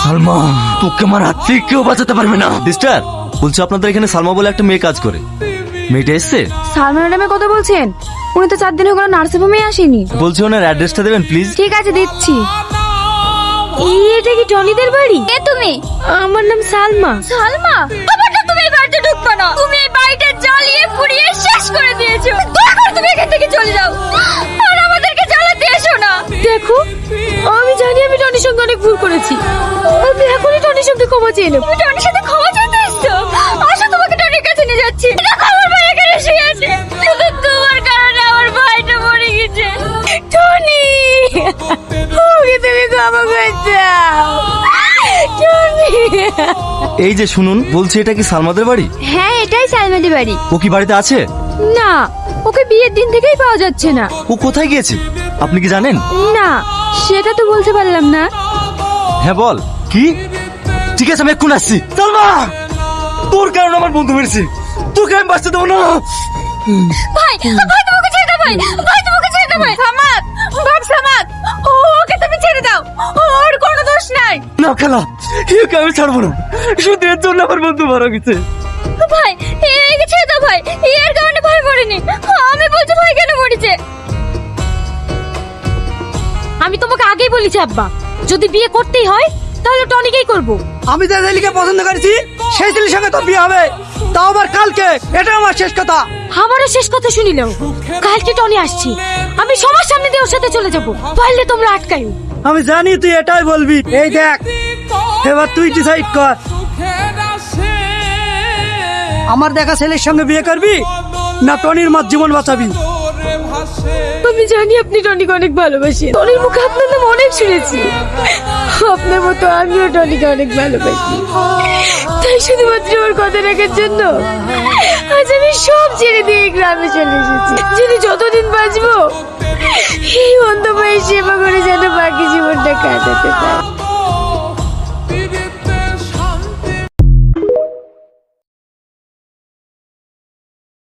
সালমা, তোকে আমার হাত থেকে কেউ বাঁচাতে পারবে না। সিস্টার বলছি আপনাদের এখানে সালমা বলে একটা মেয়ে কাজ করে, মেয়েটা এসছে? সালমা ম্যাডামের কথা বলছেন? উনি তো 4 দিন হলো নার্সিং হোমে আসেনি। বলছি ওনার অ্যাড্রেসটা দেবেন প্লিজ। ঠিক আছে, দিচ্ছি। এটা কি টনিদের বাড়ি? কে তুমি? আমার নাম সালমা। সালমা, খবরদার তুমি এই বাড়িতে ঢুকবে না। তুমি এই বাড়িটা জ্বালিয়ে পুড়িয়ে শেষ করে দিয়েছো। দয়া করে তুমি এখান থেকে চলে যাও আর আমাদেরকে জ্বালাতে এসো না। দেখো, আমি জানি আমি টনির সঙ্গে অনেক ভুল করেছি। আমি এখনই টনির সঙ্গে ক্ষমা চেয়ে নেব। তুমি টনির সাথে ক্ষমা চাইতে এসছো? আসো, তোমাকে টনির কাছে নিয়ে যাচ্ছি। দেখো আমার ভাই এখানে শুয়ে আছে। শুধু তোমার কারণে আমার ভাইটা মরে গেছে। টনি, ওকে তুমি ক্ষমা করে দাও। টনি। এই যে শুনুন, বলছি এটা কি সালমাদের বাড়ি? হ্যাঁ, এটাই সালমাদের বাড়ি। ও কি বাড়িতে আছে? না, ওকে বিয়ের দিন থেকেই পাওয়া যাচ্ছে না। ও কোথায় গিয়েছে আপনি কি জানেন? না, সেটা তো বলতে পারলাম না। হ্যাঁ বল। কি? ঠিক আছে, আমি এক্ষুনি আসছি। সালমা, তোর কারণে আমার বন্ধু মেরেছে, তোকে আমি বাঁচতে দেবো না। ভাই, ভাই তোমাকে ছেড়ে দাও। ভাই, ভাই তোমাকে ছেড়ে দাও। ভাই সামাদ, ভাই সামাদ, ওকে তুমি ছেড়ে দাও। ওর কোনো দোষ নাই। না খেলা, একে আমি ছাড়বো না। শুধু এর জন্য আমার বন্ধু মারা গেছে। ভাই একে ছেড়ে দাও। ভাই এর কারণে ভাই মরেনি। আমি বলছি ভাই কেন মরেছে। আমি তোমাকে আগেই বলেছি আব্বা, যদি বিয়ে করতেই হয় তাহলে টনিকেই করব। আমি যে ছেলেকে পছন্দ করেছি সেই ছেলের সঙ্গে তো বিয়ে হবে, তাও আবার কালকে। এটা আমার শেষ কথা। আমারও শেষ কথা শুনিলেও কালকে টনি আসছি, আমি সবার সামনে দিয়ে ওর সাথে চলে যাব। পারলে তোমরা আটকাইও। আমি জানি তুই এটাই বলবি। এই দেখ, এবার তুই ডিসাইড কর, আমার দেখা ছেলের সঙ্গে বিয়ে করবি না টনির মার জীবন বাঁচাবি। আমি জানি আপনি টনিকে অনেক ভালোবাসেন। টনির মুখে আপনার নাম অনেক শুনেছি। আপনার মতো আমিও টনিকে অনেক ভালোবাসি। তাই শুধুমাত্র ওর কথা রাখার জন্য আজ আমি সব ছেড়ে দিয়ে এই গ্রামে চলে এসেছি। যদি যতদিন বাঁচবো এই অন্ধ ভাইয়ের সেবা করে যেন বাকি জীবনটা কাটাতে পারি।